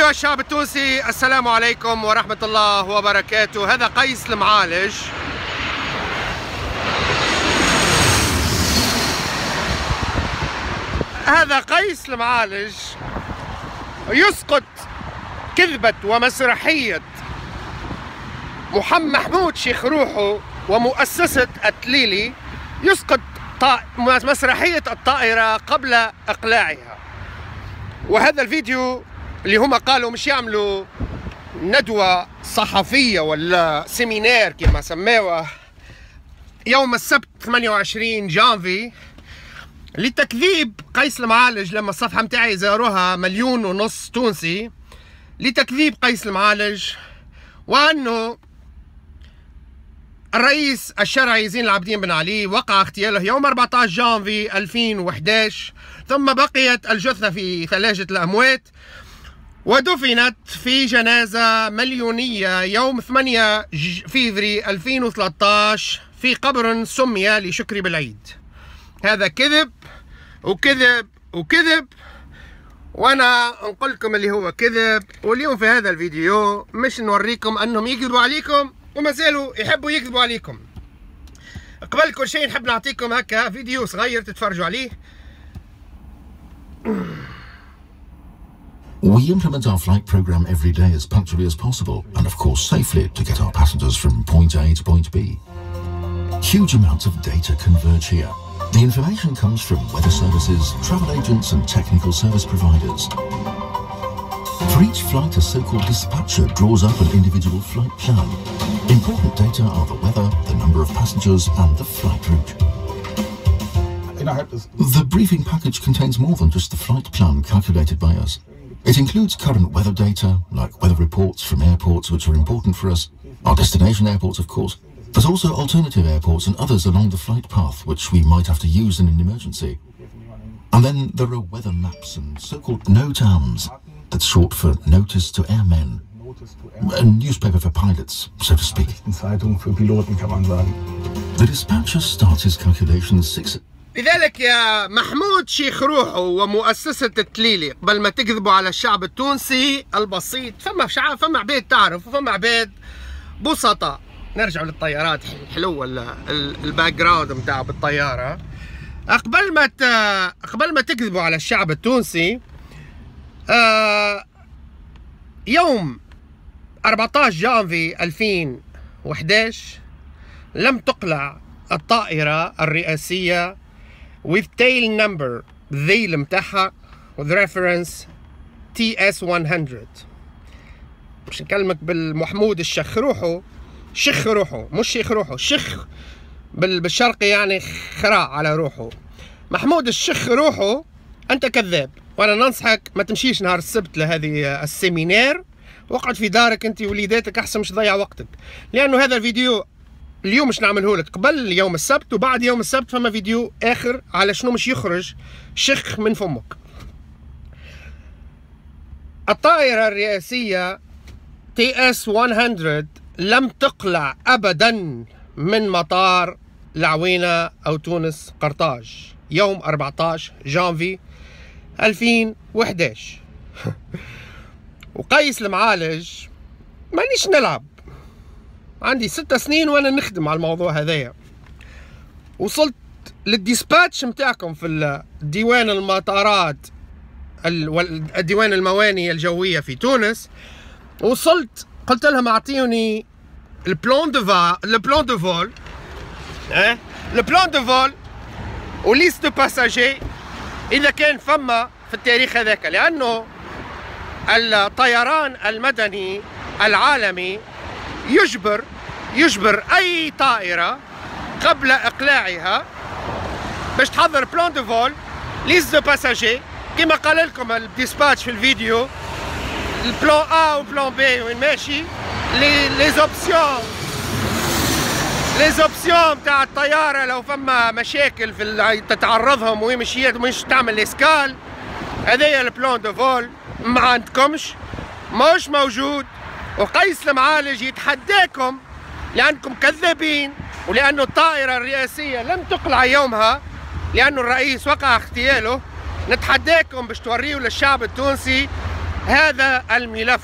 أيها الشعب التونسي، السلام عليكم ورحمة الله وبركاته. هذا قيس المعالج. هذا قيس المعالج يسقط كذبة ومسرحية محمود شيخ روحو ومؤسسة التليلي. يسقط مسرحية الطائرة قبل إقلاعها. وهذا الفيديو اللي هما قالوا مش يعملوا ندوة صحفية ولا سيمينار كما سموه يوم السبت 28 جانفي لتكذيب قيس المعالج. لما الصفحة متاعي زاروها 1.5 مليون تونسي، لتكذيب قيس المعالج وأنه الرئيس الشرعي زين العابدين بن علي وقع اغتياله يوم 14 جانفي 2011، ثم بقيت الجثة في ثلاجة الأموات ودفنت في جنازة مليونية يوم 8 فيفري 2013 في قبر سمي لشكري بالعيد. هذا كذب وكذب وكذب، وانا نقول لكم اللي هو كذب. واليوم في هذا الفيديو مش نوريكم انهم يكذبوا عليكم وما زالوا يحبوا يكذبوا عليكم. قبل كل شيء نحب نعطيكم هكا فيديو صغير تتفرجوا عليه. We implement our flight program every day as punctually as possible and of course safely to get our passengers from point A to point B. Huge amounts of data converge here. The information comes from weather services, travel agents and technical service providers. For each flight, a so-called dispatcher draws up an individual flight plan. Important data are the weather, the number of passengers and the flight route. The briefing package contains more than just the flight plan calculated by us. It includes current weather data, like weather reports from airports which are important for us, our destination airports of course, but also alternative airports and others along the flight path which we might have to use in an emergency. And then there are weather maps and so-called NOTAMs, that's short for Notice to Airmen, a newspaper for pilots, so to speak. The dispatcher starts his calculations 6. لذلك يا محمود شيخ روحو ومؤسسة التليلي، قبل ما تكذبوا على الشعب التونسي البسيط، فما عباد تعرف وفما عباد بسطاء. نرجعوا للطيارات حلو ولا الباك جراوند نتاع بالطيارة. قبل ما تكذبوا على الشعب التونسي، يوم 14 جانفي 2011 لم تقلع الطائرة الرئاسية with tail number الذيل متاعها with reference TS100. باش نكلمك بالمحمود الشيخ روحو، شيخ روحو مش شيخ روحو، شيخ بالشرقي يعني خراع على روحو. محمود الشيخ روحو انت كذاب، وانا ننصحك ما تمشيش نهار السبت لهذه السيمينار، واقعد في دارك انت ووليداتك احسن، مش تضيع وقتك. لانه هذا الفيديو اليوم مش نعمله لك قبل يوم السبت، وبعد يوم السبت فما فيديو اخر على شنو مش يخرج شخ من فمك. الطائرة الرئاسية TS100 لم تقلع ابدا من مطار العوينة او تونس قرطاج يوم 14 جانفي 2011. وقيس المعالج مانيش نلعب، عندي 6 سنين وانا نخدم على الموضوع هذايا. وصلت للديسباتش متاعكم في ديوان المطارات الديوان الموانئ الجوية في تونس، وصلت قلت لهم اعطيوني البلان دو فول وليست دو باساجي اذا كان فما في التاريخ هذاك، لانه الطيران المدني العالمي يجبر اي طائره قبل اقلاعها باش تحضر بلان دو فول ليست دو باساجي كما قال لكم الديسباتش في الفيديو. البلان A وبلان B وين ماشي، لي زوبسيون تاع الطياره لو فما مشاكل في تتعرضهم وين مش تعمل اسكال. هذايا البلان دو فول ما عندكمش، مش موجود. وقيس المعالج يتحداكم لانكم كذابين، ولانه الطائره الرئاسيه لم تقلع يومها لانه الرئيس وقع اغتياله. نتحداكم باش توريوا للشعب التونسي هذا الملف